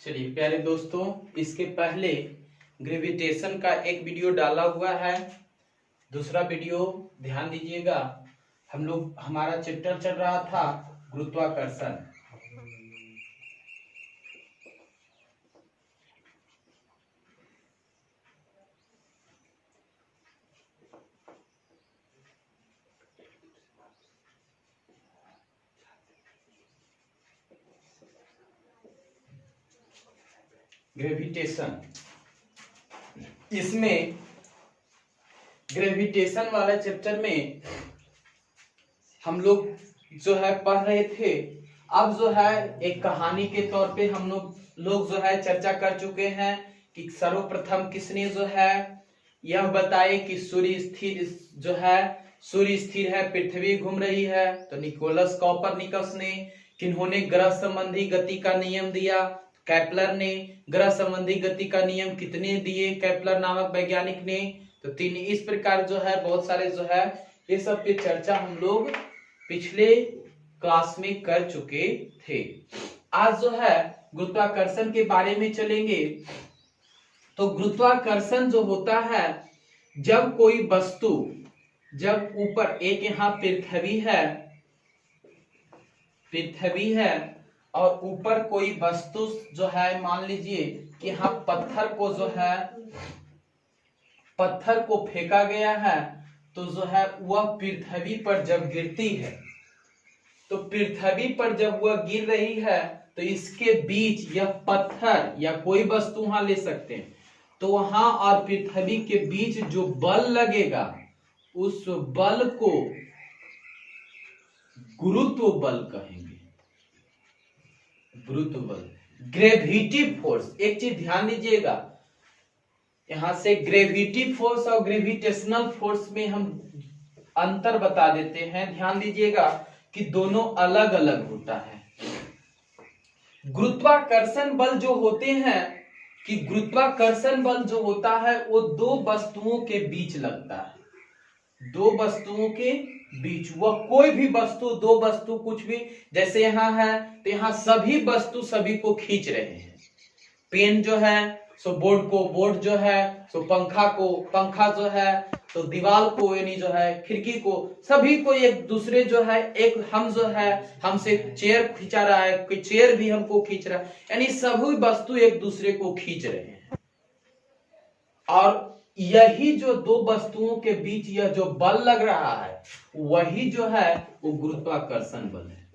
चलिए प्यारे दोस्तों, इसके पहले ग्रेविटेशन का एक वीडियो डाला हुआ है। दूसरा वीडियो ध्यान दीजिएगा। हमारा चैप्टर चल रहा था गुरुत्वाकर्षण। ग्रेविटेशन, इसमें ग्रेविटेशन वाला चैप्टर में हम लोग जो है पढ़ रहे थे। अब जो है एक कहानी के तौर पे हम लोग जो है चर्चा कर चुके हैं कि सर्वप्रथम किसने जो है यह बताए कि सूर्य स्थिर है, पृथ्वी घूम रही है। तो निकोलस कॉपरनिकस ने। किन्होंने ग्रह संबंधी गति का नियम दिया? केपलर ने। ग्रह संबंधी गति का नियम कितने दिए केपलर नामक वैज्ञानिक ने? तो तीन। इस प्रकार जो है बहुत सारे जो है ये सब की चर्चा हम लोग पिछले क्लास में कर चुके थे। आज जो है गुरुत्वाकर्षण के बारे में चलेंगे। तो गुरुत्वाकर्षण जो होता है, जब कोई वस्तु, जब ऊपर एक यहाँ पृथ्वी है और ऊपर कोई वस्तु जो है, मान लीजिए कि यहाँ पत्थर को फेंका गया है, तो जो है वह पृथ्वी पर जब गिरती है, तो पृथ्वी पर जब वह गिर रही है तो इसके बीच यह पत्थर या कोई वस्तु वहां ले सकते हैं, तो वहां और पृथ्वी के बीच जो बल लगेगा उस बल को गुरुत्व बल कहेंगे। गुरुत्व बल, ग्रेविटी फोर्स। एक चीज ध्यान दीजिएगा, यहां से ग्रेविटी फोर्स और ग्रेविटेशनल फोर्स में हम अंतर बता देते हैं। ध्यान दीजिएगा कि दोनों अलग अलग होता है। गुरुत्वाकर्षण बल जो होते हैं, कि गुरुत्वाकर्षण बल जो होता है वो दो वस्तुओं के बीच लगता है। दो वस्तुओं के बीच, वह कोई भी वस्तु, दो वस्तु कुछ भी, जैसे यहां है तो यहां सभी वस्तु सभी को खींच रहे हैं। पेन जो है सो बोर्ड जो है सो पंखा जो है तो दीवार को, यानी जो है खिड़की को, सभी को एक दूसरे जो है, एक हम जो है हमसे चेयर खींचा रहा है, कोई चेयर भी हमको खींच रहा है, यानी सभी वस्तु एक दूसरे को खींच रहे हैं। और यही जो दो वस्तुओं के बीच यह जो बल लग रहा है, वही जो है वो गुरुत्वाकर्षण बल है।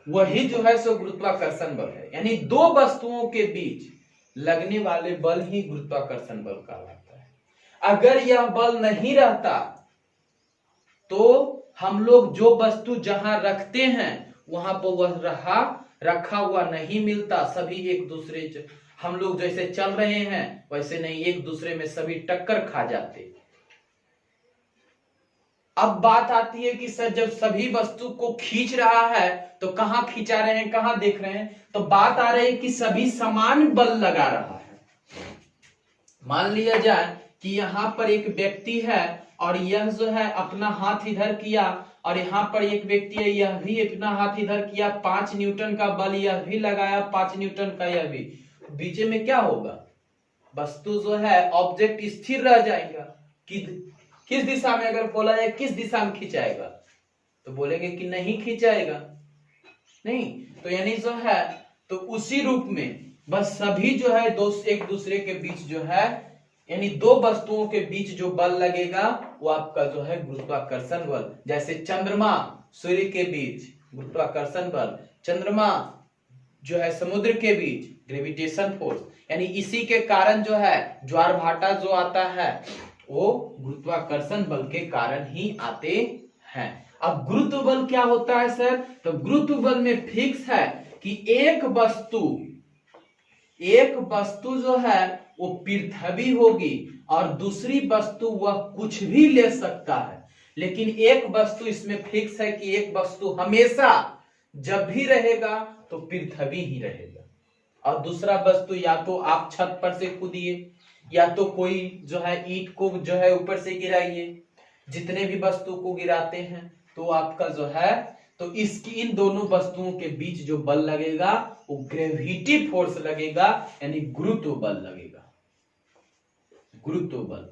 वही जो है सो गुरुत्वाकर्षण बल है, यानी दो वस्तुओं के बीच लगने वाले बल ही गुरुत्वाकर्षण बल कहलाता है। अगर यह बल नहीं रहता तो हम लोग जो वस्तु जहां रखते हैं वहां पर वह रखा हुआ नहीं मिलता। सभी एक दूसरे, हम लोग जैसे चल रहे हैं वैसे नहीं, एक दूसरे में सभी टक्कर खा जाते। अब बात आती है कि सर जब सभी वस्तु को खींच रहा है तो कहां खींचा रहे हैं, कहां देख रहे हैं? तो बात आ रही है कि सभी समान बल लगा रहा है। मान लिया जाए कि यहां पर एक व्यक्ति है और यह जो है अपना हाथ इधर किया, और यहाँ पर एक व्यक्ति है, यह भी अपना हाथ इधर किया, 5 न्यूटन का बल यह भी लगाया, 5 न्यूटन का यह भी। बीच में क्या होगा? वस्तु जो है, ऑब्जेक्ट स्थिर रह जाएगा। किस दिशा में, अगर बोला जाए किस दिशा में खिंचाएगा, तो बोलेंगे कि नहीं खिंचाएगा, नहीं। तो यानी जो है, तो उसी रूप में बस सभी जो है एक दूसरे के बीच जो है, यानी दो वस्तुओं के बीच जो बल लगेगा वो आपका जो है गुरुत्वाकर्षण बल। जैसे चंद्रमा सूर्य के बीच गुरुत्वाकर्षण बल, चंद्रमा जो है समुद्र के बीच ग्रेविटेशन फोर्स, यानी इसी के कारण जो है ज्वार भाटा जो आता है वो गुरुत्वाकर्षण बल के कारण ही आते हैं। अब गुरुत्व बल क्या होता है सर? तो गुरुत्व बल में फिक्स है कि एक वस्तु जो है वो पृथ्वी होगी और दूसरी वस्तु वह कुछ भी ले सकता है, लेकिन एक वस्तु इसमें फिक्स है कि एक वस्तु हमेशा जब भी रहेगा तो पृथ्वी ही रहेगा, और दूसरा वस्तु या तो आप छत पर से कूदिए या तो कोई जो है ईंट को जो है ऊपर से गिराइए। जितने भी वस्तु को गिराते हैं तो आपका जो है तो इसकी इन दोनों वस्तुओं के बीच जो बल लगेगा वो ग्रेविटी फोर्स लगेगा, यानी गुरुत्व बल लगेगा, गुरुत्व बल।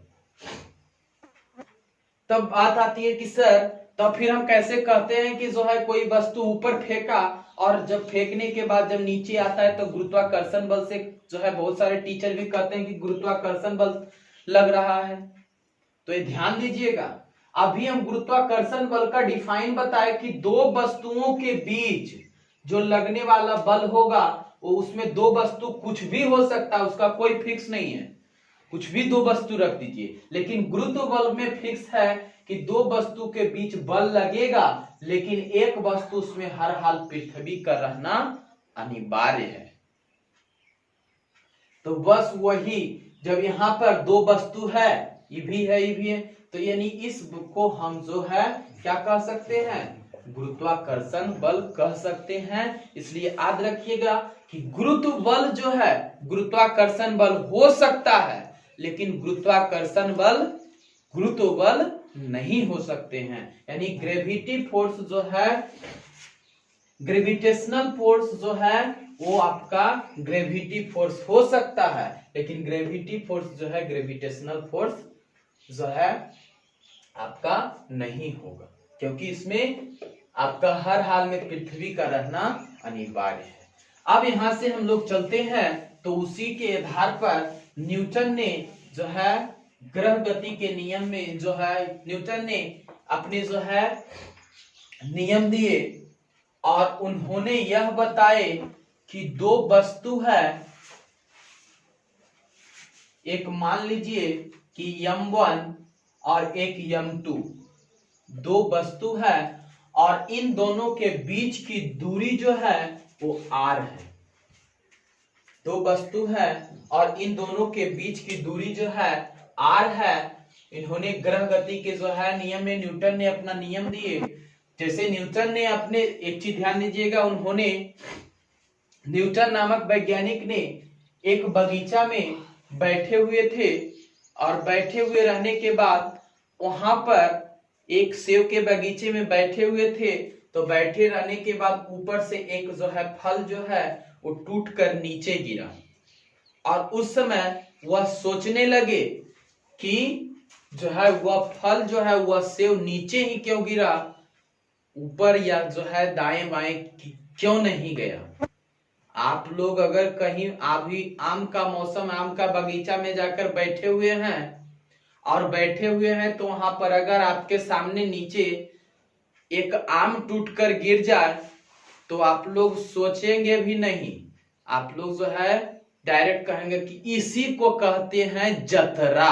तब बात आती है कि सर तब फिर हम कैसे कहते हैं कि जो है कोई वस्तु ऊपर फेंका और जब फेंकने के बाद जब नीचे आता है तो गुरुत्वाकर्षण बल से, जो है बहुत सारे टीचर भी कहते हैं कि गुरुत्वाकर्षण बल लग रहा है। तो ये ध्यान दीजिएगा, अभी हम गुरुत्वाकर्षण बल का डिफाइन बताए कि दो वस्तुओं के बीच जो लगने वाला बल होगा वो, उसमें दो वस्तु कुछ भी हो सकता है, उसका कोई फिक्स नहीं है, कुछ भी दो वस्तु रख दीजिए, लेकिन गुरुत्व बल में फिक्स है कि दो वस्तु के बीच बल लगेगा, लेकिन एक वस्तु उसमें हर हाल पृथ्वी का रहना अनिवार्य है। तो बस वही, जब यहां पर दो वस्तु है, ये भी है ये भी है, तो यानी इस को हम जो है क्या कह सकते हैं, गुरुत्वाकर्षण बल कह सकते हैं। इसलिए याद रखिएगा कि गुरुत्व बल जो है गुरुत्वाकर्षण बल हो सकता है, लेकिन गुरुत्वाकर्षण बल गुरुत्व बल नहीं हो सकते हैं। यानी ग्रेविटी फोर्स जो है, ग्रेविटेशनल फोर्स जो है वो आपका ग्रेविटी फोर्स हो सकता है, लेकिन ग्रेविटी फोर्स जो है ग्रेविटेशनल फोर्स जो है आपका नहीं होगा, क्योंकि इसमें आपका हर हाल में पृथ्वी का रहना अनिवार्य है। अब यहां से हम लोग चलते हैं, तो उसी के आधार पर न्यूटन ने जो है ग्रह गति के नियम में जो है न्यूटन ने अपने जो है नियम दिए, और उन्होंने यह बताए कि दो वस्तु है, एक मान लीजिए कि m1 और एक m2, दो वस्तु है और इन दोनों के बीच की दूरी जो है वो r है। दो वस्तु है और इन दोनों के बीच की दूरी जो है r है। इन्होंने ग्रह गति के जो है नियम में न्यूटन ने अपना नियम दिए। जैसे न्यूटन ने अपने, एक चीज ध्यान दीजिएगा, उन्होंने न्यूटन नामक वैज्ञानिक ने एक बगीचा में बैठे हुए थे, और बैठे हुए रहने के बाद वहां पर एक सेब के बगीचे में बैठे हुए थे, तो बैठे रहने के बाद ऊपर से एक जो है फल जो है वो टूट कर नीचे गिरा, और उस समय वह सोचने लगे कि जो है वह फल जो है वह सेब नीचे ही क्यों गिरा, ऊपर या जो है दाएं बाएं क्यों नहीं गया। आप लोग अगर कहीं अभी आम का मौसम, आम का बगीचा में जाकर बैठे हुए हैं तो वहां पर अगर आपके सामने नीचे एक आम टूटकर गिर जाए तो आप लोग सोचेंगे भी नहीं, आप लोग जो है डायरेक्ट कहेंगे कि इसी को कहते हैं जतरा।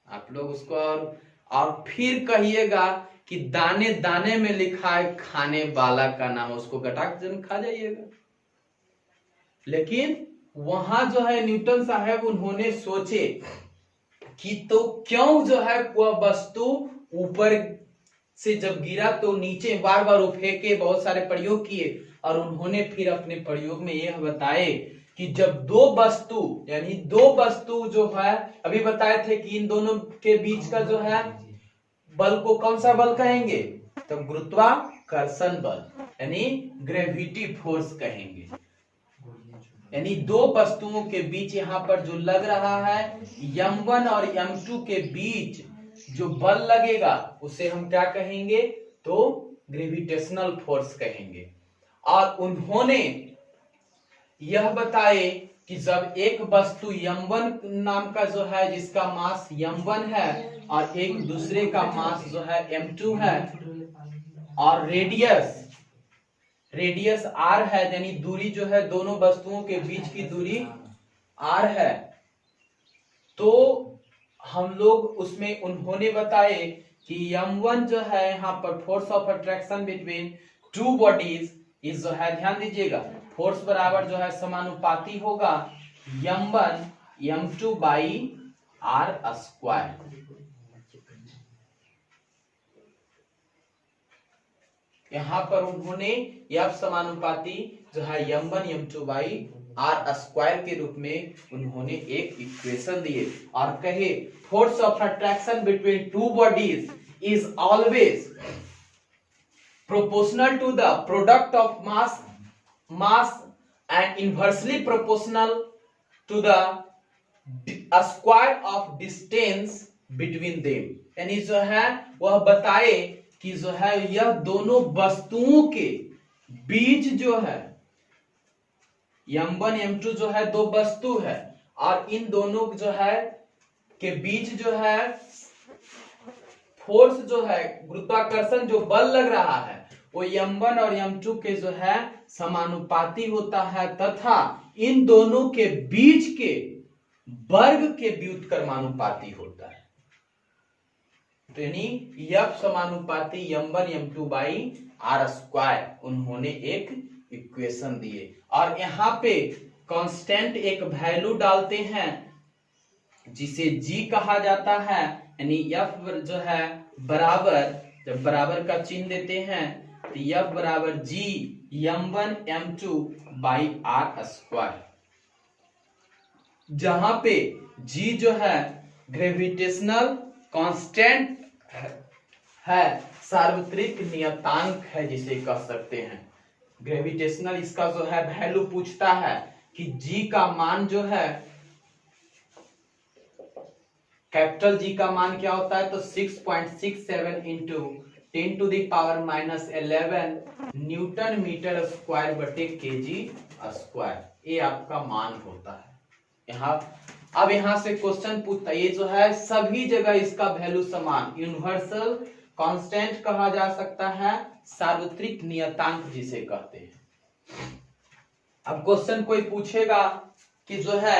आप लोग उसको और फिर कहिएगा कि दाने दाने में लिखा है खाने वाला का नाम, उसको गटाक जन खा जाइएगा। लेकिन वहां जो है न्यूटन साहब उन्होंने सोचे कि तो क्यों जो है वह वस्तु ऊपर से जब गिरा तो नीचे बार बार वो फेंके, बहुत सारे प्रयोग किए, और उन्होंने फिर अपने प्रयोग में यह बताए कि जब दो वस्तु, यानी दो वस्तु जो है अभी बताए थे कि इन दोनों के बीच का जो है बल को कौन सा बल कहेंगे, तो गुरुत्वाकर्षण बल यानी ग्रेविटी फोर्स कहेंगे। यानी दो वस्तुओं के बीच यहाँ पर जो लग रहा है m1 और m2 के बीच जो बल लगेगा उसे हम क्या कहेंगे, तो ग्रेविटेशनल फोर्स कहेंगे। और उन्होंने यह बताए कि जब एक वस्तु m1 नाम का जो है जिसका मास m1 है और एक दूसरे का मास जो है m2 है और रेडियस r है, यानी दूरी जो है दोनों वस्तुओं के बीच की दूरी r है, तो हम लोग उसमें उन्होंने बताए कि m1 जो है यहाँ पर force of attraction between two bodies इस जो है, ध्यान दीजिएगा, फोर्स बराबर जो है समानुपाती होगा m1 m2 by r square. यहाँ पर उन्होंने यह समानुपाती जो है m1 m2 by r square के रूप में उन्होंने एक इक्वेशन दिए और कहे force of attraction between two bodies is always proportional to the product of mass and inversely proportional to the square of distance between them। यानी जो है वह बताए कि जो है यह दोनों वस्तुओं के बीच जो है m1 m2 जो है दो वस्तु है और इन दोनों जो है के बीच जो है फोर्स जो है गुरुत्वाकर्षण जो बल लग रहा है वो m1 और m2 के जो है समानुपाती होता है तथा इन दोनों के बीच के वर्ग के व्युत्क्रमानुपाती होता है। तो यानी F समानुपाती m1 m2 by r square उन्होंने एक इक्वेशन दिए और यहाँ पे कांस्टेंट एक वैल्यू डालते हैं जिसे G कहा जाता है। यानी F जो है बराबर, जब बराबर का चिन्ह देते हैं तो F बराबर G m1 m2 by r square, जहां पे G जो है ग्रेविटेशनल कांस्टेंट है, सार्वत्रिक नियतांक है जिसे कह सकते हैं। ग्रेविटेशनल इसका जो है वैल्यू पूछता है कि G का मान जो है कैपिटल G का मान क्या होता है तो 6.67 into 10 to the power -11 newton metre square बटे केजी स्क्वायर, ये आपका मान होता है। अब यहां से क्वेश्चन पूछता है, ये जो है सभी जगह इसका वैल्यू समान, यूनिवर्सल कांस्टेंट कहा जा सकता है, सार्वत्रिक नियतांक जिसे कहते हैं। अब क्वेश्चन कोई पूछेगा कि जो है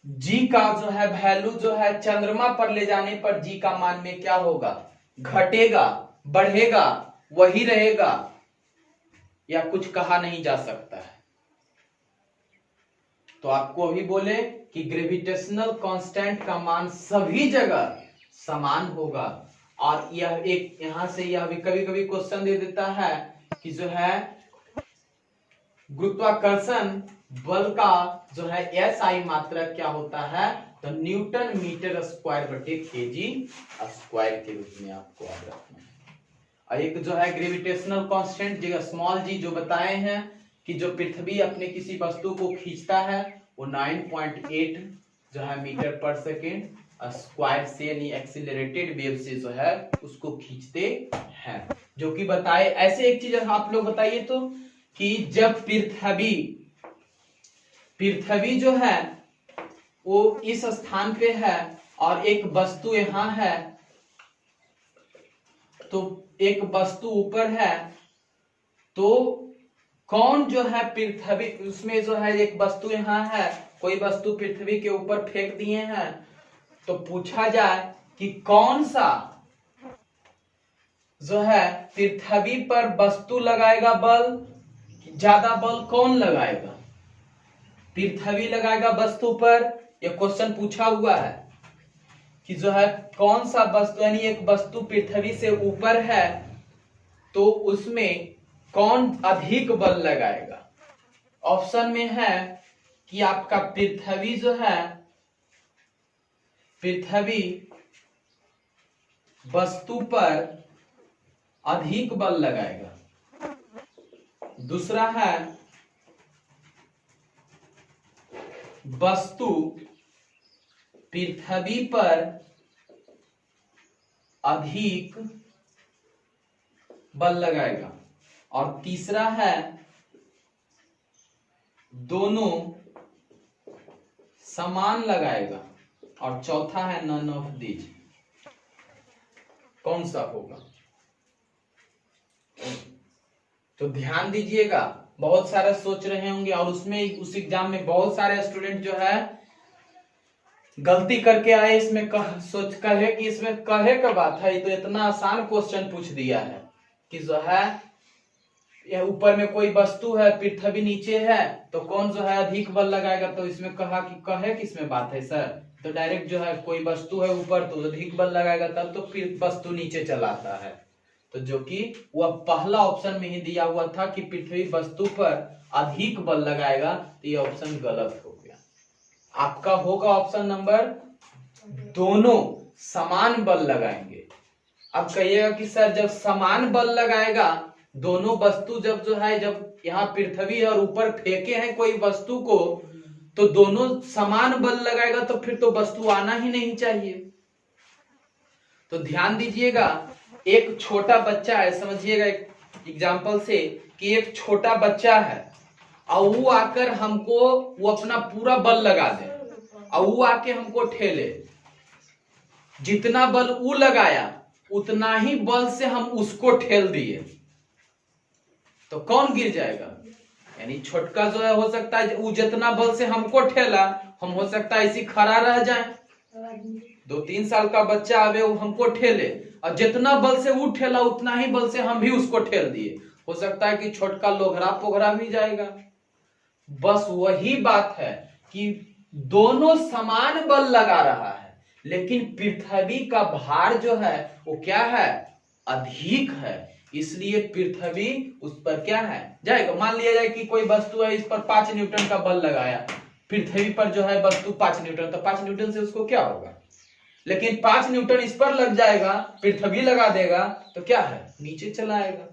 G का जो है वैल्यू जो है चंद्रमा पर ले जाने पर G का मान में क्या होगा, घटेगा, बढ़ेगा, वही रहेगा या कुछ कहा नहीं जा सकता है। तो आपको अभी बोले कि ग्रेविटेशनल कांस्टेंट का मान सभी जगह समान होगा और यह एक यहां से यह भी कभी कभी क्वेश्चन दे देता है कि जो है गुरुत्वाकर्षण बल का जो है SI मात्रा क्या होता है तो न्यूटन मीटर स्क्वायर बटे केजी स्क्वायर के रूप में आपको याद रखना है। और एक जो है ग्रेविटेशनल कांस्टेंट जो स्मॉल g जो बताए हैं कि जो पृथ्वी अपने किसी वस्तु को खींचता है वो 9.8 जो है मीटर पर सेकेंड स्क्वायर से यानी एक्सीलरेटेड वेव से जो है उसको खींचते हैं, जो कि बताए। ऐसे एक चीज आप लोग बताइए तो कि जब पृथ्वी जो है वो इस स्थान पे है और एक वस्तु यहां है, तो एक वस्तु ऊपर है, तो कौन जो है पृथ्वी उसमें जो है एक वस्तु यहां है, कोई वस्तु पृथ्वी के ऊपर फेंक दिए हैं, तो पूछा जाए कि कौन सा जो है पृथ्वी पर वस्तु लगाएगा बल, ज्यादा बल कौन लगाएगा, पृथ्वी लगाएगा वस्तु पर। यह क्वेश्चन पूछा हुआ है कि जो है कौन सा वस्तु, यानी एक वस्तु पृथ्वी से ऊपर है तो उसमें कौन अधिक बल लगाएगा। ऑप्शन में है कि आपका पृथ्वी जो है पृथ्वी वस्तु पर अधिक बल लगाएगा, दूसरा है वस्तु पृथ्वी पर अधिक बल लगाएगा, और तीसरा है दोनों समान लगाएगा, और चौथा है नन ऑफ दीज। कौन सा होगा? तो ध्यान दीजिएगा, बहुत सारे सोच रहे होंगे और उसमें उस एग्जाम में बहुत सारे स्टूडेंट जो है गलती करके आए, इसमें सोच कहे कि इसमें कहे का बात है, तो इतना आसान क्वेश्चन पूछ दिया है कि जो है यह ऊपर में कोई वस्तु है, पृथ्वी नीचे है, तो कौन जो है अधिक बल लगाएगा। तो इसमें कहा कि कहे किसमें बात है सर, तो डायरेक्ट जो है कोई वस्तु है ऊपर तो अधिक बल लगाएगा, तब तो फिर वस्तु नीचे चलाता है। तो जो कि वह पहला ऑप्शन में ही दिया हुआ था कि पृथ्वी वस्तु पर अधिक बल लगाएगा, तो यह ऑप्शन गलत हो गया। आपका होगा ऑप्शन नंबर दोनों समान बल लगाएंगे। अब कहिएगा कि सर जब समान बल लगाएगा, दोनों वस्तु जब जो है, जब यहाँ पृथ्वी और ऊपर फेंके हैं कोई वस्तु को, तो दोनों समान बल लगाएगा तो फिर तो वस्तु आना ही नहीं चाहिए। तो ध्यान दीजिएगा, एक छोटा बच्चा है, समझिएगा एक एग्जाम्पल से कि एक छोटा बच्चा है और वो आकर हमको, वो अपना पूरा बल लगा दे और वो आके हमको ठेले, जितना बल वो लगाया उतना ही बल से हम उसको ठेल दिए, तो कौन गिर जाएगा? यानी छोटका जो है, हो सकता है वो जितना बल से हमको ठेला, हम हो सकता है इसी खड़ा रह जाए। 2-3 साल का बच्चा आवे, वो हमको ठेले और जितना बल से वो ठेला उतना ही बल से हम भी उसको ठेल दिए, हो सकता है कि छोटका लोघरा पोघरा भी जाएगा। बस वही बात है कि दोनों समान बल लगा रहा है, लेकिन पृथ्वी का भार जो है वो क्या है? अधिक है, इसलिए पृथ्वी उस पर क्या है? जाएगा। मान लिया जाए कि कोई वस्तु है, इस पर 5 न्यूटन का बल लगाया, पृथ्वी पर जो है वस्तु 5 न्यूटन, तो 5 न्यूटन से उसको क्या होगा? लेकिन 5 न्यूटन इस पर लग जाएगा, पृथ्वी लगा देगा तो क्या है? नीचे चला आएगा।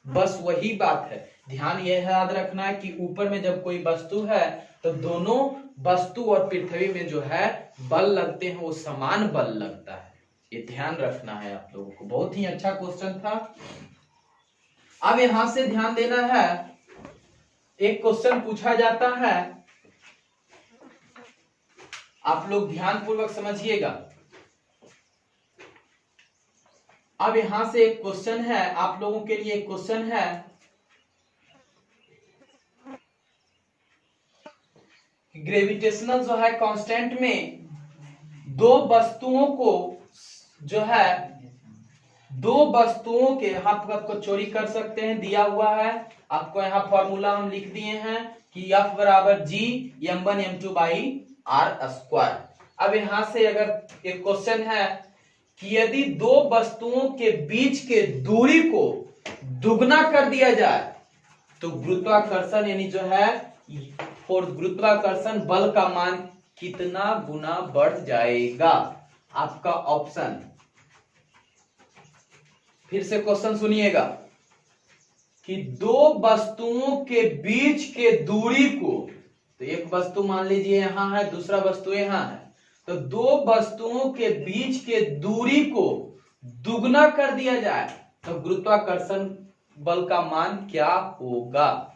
बस वही बात है, ध्यान यह याद रखना है कि ऊपर में जब कोई वस्तु है तो दोनों वस्तु और पृथ्वी में जो है बल लगते हैं, वो समान बल लगता है, ये ध्यान रखना है आप लोगों को। बहुत ही अच्छा क्वेश्चन था। अब यहां से ध्यान देना है, एक क्वेश्चन पूछा जाता है, आप लोग ध्यान पूर्वक समझिएगा। अब यहां से एक क्वेश्चन है, आप लोगों के लिए एक क्वेश्चन है, ग्रेविटेशनल जो है कांस्टेंट में दो वस्तुओं को जो है, दो वस्तुओं के, आपको चोरी कर सकते हैं, दिया हुआ है आपको, यहाँ फॉर्मूला हम लिख दिए हैं कि F बराबर G m1 m2 by r square. अब यहां से अगर एक क्वेश्चन है कि यदि दो वस्तुओं के बीच के दूरी को दुगना कर दिया जाए तो गुरुत्वाकर्षण यानी जो है फोर्स, गुरुत्वाकर्षण बल का मान कितना गुना बढ़ जाएगा? आपका ऑप्शन, फिर से क्वेश्चन सुनिएगा कि दो वस्तुओं के बीच के दूरी को, तो एक वस्तु मान लीजिए यहां है, दूसरा वस्तु यहां है, तो दो वस्तुओं के बीच के दूरी को दुगना कर दिया जाए तो गुरुत्वाकर्षण बल का मान क्या होगा?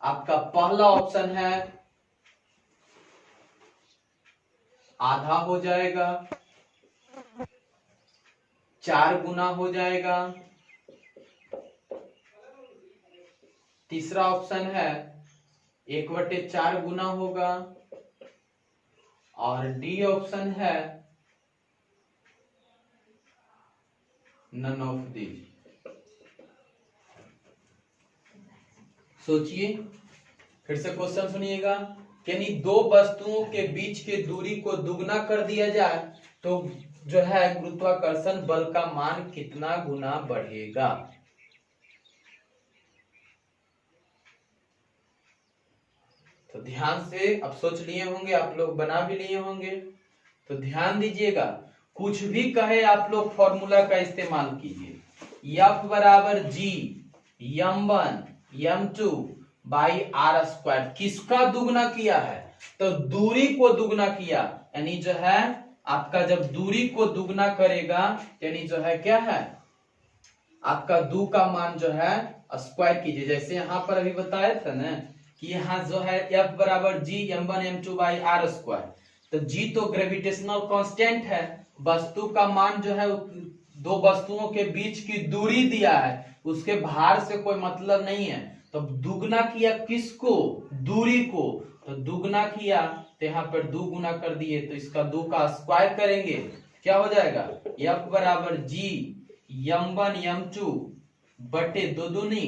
आपका पहला ऑप्शन है आधा हो जाएगा, 4 गुना हो जाएगा, तीसरा ऑप्शन है 1/4 गुना होगा, और डी ऑप्शन है नन ऑफ दीज। सोचिए, फिर से क्वेश्चन सुनिएगा, यानी दो वस्तुओं के बीच के दूरी को दुगना कर दिया जाए तो जो है गुरुत्वाकर्षण बल का मान कितना गुना बढ़ेगा? तो ध्यान से अब सोच लिए होंगे आप लोग, बना भी लिए होंगे, तो ध्यान दीजिएगा, कुछ भी कहे आप लोग फॉर्मूला का इस्तेमाल कीजिए। F बराबर G m1 m2 by r square, किसका दुगना किया है? तो दूरी को दुगना किया, यानी जो है आपका जब दूरी को दुगना करेगा यानी जो है क्या है, आपका दू का मान जो है स्क्वायर कीजिए। जैसे यहां पर अभी बताया था ना कि यहाँ जो है F बराबर G m1 m2 by r square, तो G तो ग्रेविटेशनल कांस्टेंट है, वस्तु का मान जो है दो वस्तुओं के बीच की दूरी दिया है, उसके भार से कोई मतलब नहीं है, तो दुगना किया किसको? दूरी को, तो दुगना किया तो यहाँ पर 2 गुना कर दिए, तो इसका 2 का स्क्वायर करेंगे, क्या हो जाएगा? F बराबर G m1 m2 बटे 2 दूनी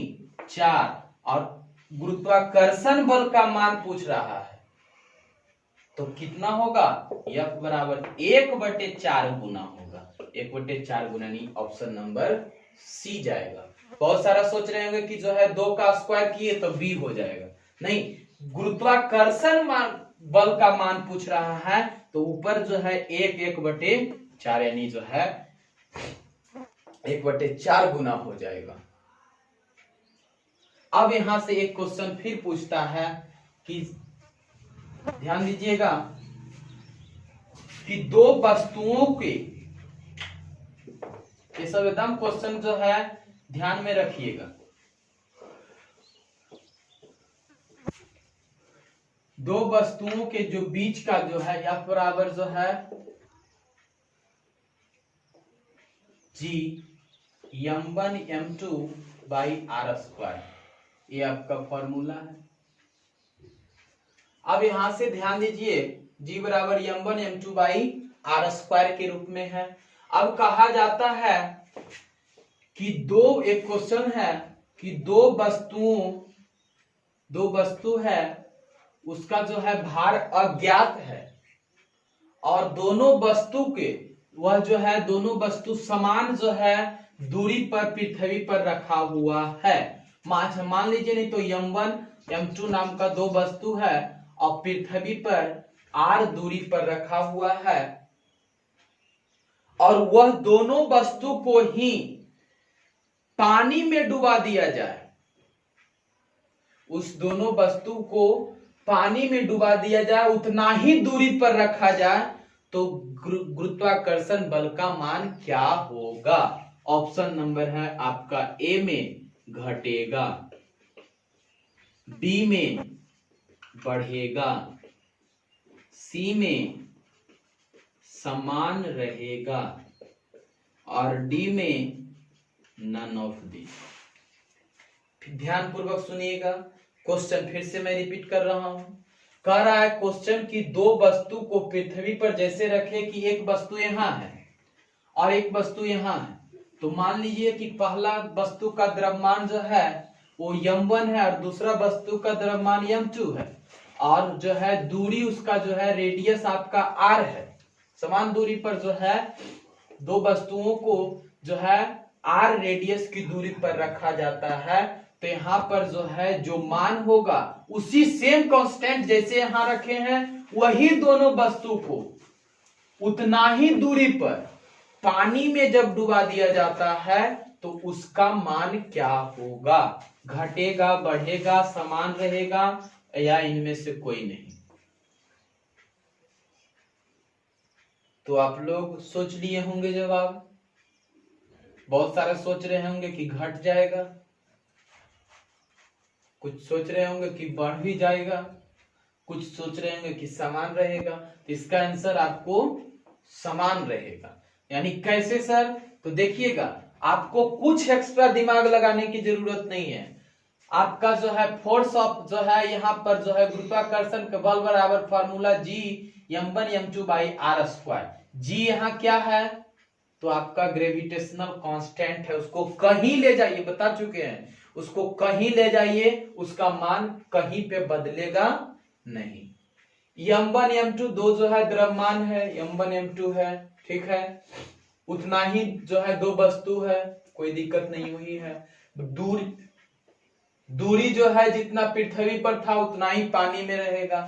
4, और गुरुत्वाकर्षण बल का मान पूछ रहा है तो कितना होगा? F बराबर 1/4 गुना होगा, 1/4 गुना, नहीं ऑप्शन नंबर सी जाएगा। बहुत सारा सोच रहे होंगे कि जो है 2 का स्क्वायर किए तो बी हो जाएगा, नहीं, गुरुत्वाकर्षण बल का मान पूछ रहा है तो ऊपर जो है 1/4 यानी जो है 1/4 गुना हो जाएगा। अब यहां से एक क्वेश्चन फिर पूछता है कि ध्यान दीजिएगा कि दो वस्तुओं के, ये सब एकदम क्वेश्चन जो है ध्यान में रखिएगा। दो वस्तुओं के जो बीच का जो है F बराबर जो है G m1 m2 by R square, ये आपका फॉर्मूला है। अब यहां से ध्यान दीजिए G बराबर m1 m2 by R square के रूप में है। अब कहा जाता है कि एक क्वेश्चन है कि दो वस्तु है, उसका जो है भार अज्ञात है और दोनों वस्तु समान जो है दूरी पर पृथ्वी पर रखा हुआ है। मान लीजिए, नहीं तो m1 m2 नाम का दो वस्तु है और पृथ्वी पर r दूरी पर रखा हुआ है और वह दोनों वस्तु को ही पानी में डुबा दिया जाए, उस दोनों वस्तु को पानी में डुबा दिया जाए, उतना ही दूरी पर रखा जाए, तो गुरुत्वाकर्षण बल का मान क्या होगा? ऑप्शन नंबर है आपका ए में घटेगा, बी में बढ़ेगा, सी में समान रहेगा और डी में नन ऑफ दी। ध्यान पूर्वक सुनिएगा, क्वेश्चन फिर से मैं रिपीट कर रहा हूं। कह रहा है क्वेश्चन कि दो वस्तु को पृथ्वी पर जैसे रखे कि एक वस्तु यहां है और एक वस्तु यहां है, तो मान लीजिए कि पहला वस्तु का द्रव्यमान जो है वो m1 है और दूसरा वस्तु का द्रव्यमान m2 है और जो है दूरी उसका जो है रेडियस आपका r है। समान दूरी पर जो है दो वस्तुओं को जो है r रेडियस की दूरी पर रखा जाता है, तो यहाँ पर जो है जो मान होगा उसी सेम कांस्टेंट जैसे यहाँ रखे हैं वही दोनों वस्तु को उतना ही दूरी पर पानी में जब डुबा दिया जाता है तो उसका मान क्या होगा? घटेगा, बढ़ेगा, समान रहेगा या इनमें से कोई नहीं? तो आप लोग सोच लिए होंगे जवाब, बहुत सारे सोच रहे होंगे कि घट जाएगा, कुछ सोच रहे होंगे कि बढ़ भी जाएगा, कुछ सोच रहे होंगे कि समान रहेगा। तो इसका आंसर आपको समान रहेगा। यानी कैसे सर? तो देखिएगा, आपको कुछ एक्स्ट्रा दिमाग लगाने की जरूरत नहीं है। आपका जो है फोर्स ऑफ जो है यहाँ पर जो है गुरुत्वाकर्षण का बल बराबर formula G m1 m2 by R square. G यहाँ क्या है? तो आपका ग्रेविटेशनल कांस्टेंट है, उसको कहीं ले जाइए, बता चुके हैं, उसको कहीं ले जाइए, उसका मान कहीं पे बदलेगा नहीं। m1 m2 दो जो है द्रव्यमान है, m1 m2 है, ठीक है, उतना ही जो है दो वस्तु है, कोई दिक्कत नहीं हुई है। दूरी जो है जितना पृथ्वी पर था उतना ही पानी में रहेगा,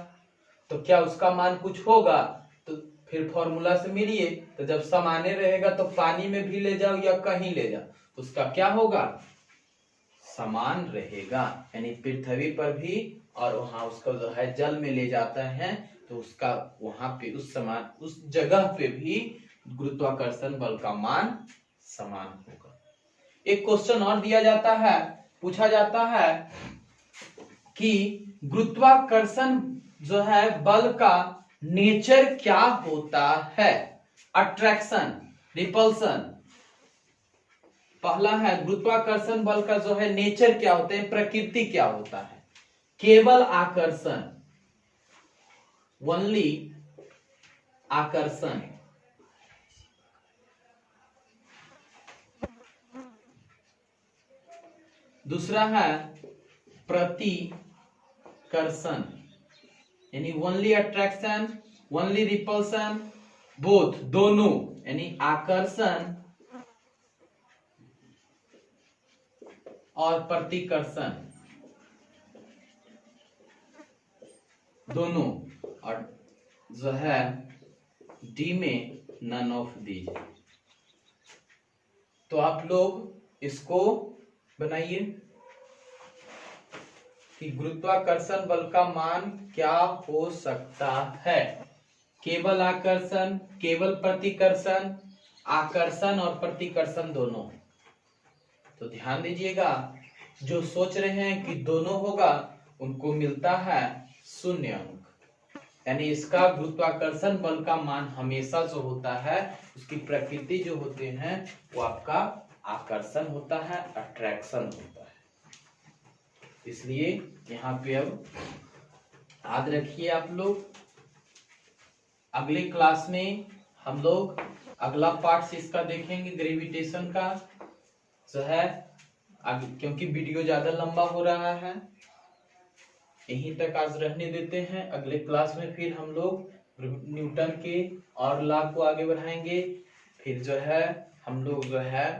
तो क्या उसका मान कुछ होगा? तो फिर फॉर्मूला से मिलिए, तो जब समाने रहेगा तो पानी में भी ले जाओ या कहीं ले जाओ, तो उसका क्या होगा? समान रहेगा। यानी पृथ्वी पर भी और वहां उसका जो है जल में ले जाता है तो उसका वहां पे उस जगह पे भी गुरुत्वाकर्षण बल का मान समान होगा। एक क्वेश्चन और दिया जाता है, पूछा जाता है कि गुरुत्वाकर्षण जो है बल का नेचर क्या होता है? Attraction, repulsion. पहला है गुरुत्वाकर्षण बल का जो है नेचर क्या होता है, प्रकृति क्या होता है? केवल आकर्षण, ओनली आकर्षण। दूसरा है प्रतिकर्षण, यानी only attraction, only repulsion, both, दोनों, यानी आकर्षण और प्रतिकर्षण दोनों, और जो है डी में नन ऑफ दीज। तो आप लोग इसको बनाइए कि गुरुत्वाकर्षण बल का मान क्या हो सकता है। केवल आकर्षण, केवल प्रतिकर्षण, आकर्षण और प्रतिकर्षण दोनों। तो ध्यान दीजिएगा, जो सोच रहे हैं कि दोनों होगा उनको मिलता है 0 अंक। यानी इसका गुरुत्वाकर्षण बल का मान हमेशा जो होता है उसकी प्रकृति जो होते हैं वो आपका आकर्षण होता है, अट्रैक्शन होता है। इसलिए यहाँ पे अब याद रखिए आप लोग, अगले क्लास में हम लोग अगला पार्ट से इसका देखेंगे ग्रेविटेशन का जो है, क्योंकि वीडियो ज्यादा लंबा हो रहा है यहीं तक आज रहने देते हैं। अगले क्लास में फिर हम लोग न्यूटन के और लॉ को आगे बढ़ाएंगे। फिर जो है हम लोग जो है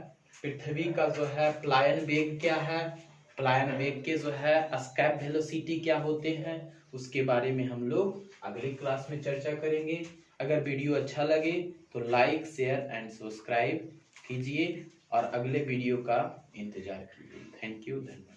पृथ्वी का जो है प्लायन वेग क्या है, प्लायन वेग के जो है एस्केप वेलोसिटी क्या होते हैं, उसके बारे में हम लोग अगले क्लास में चर्चा करेंगे। अगर वीडियो अच्छा लगे तो लाइक, शेयर एंड सब्सक्राइब कीजिए और अगले वीडियो का इंतजार कीजिए। थैंक यू, धन्यवाद।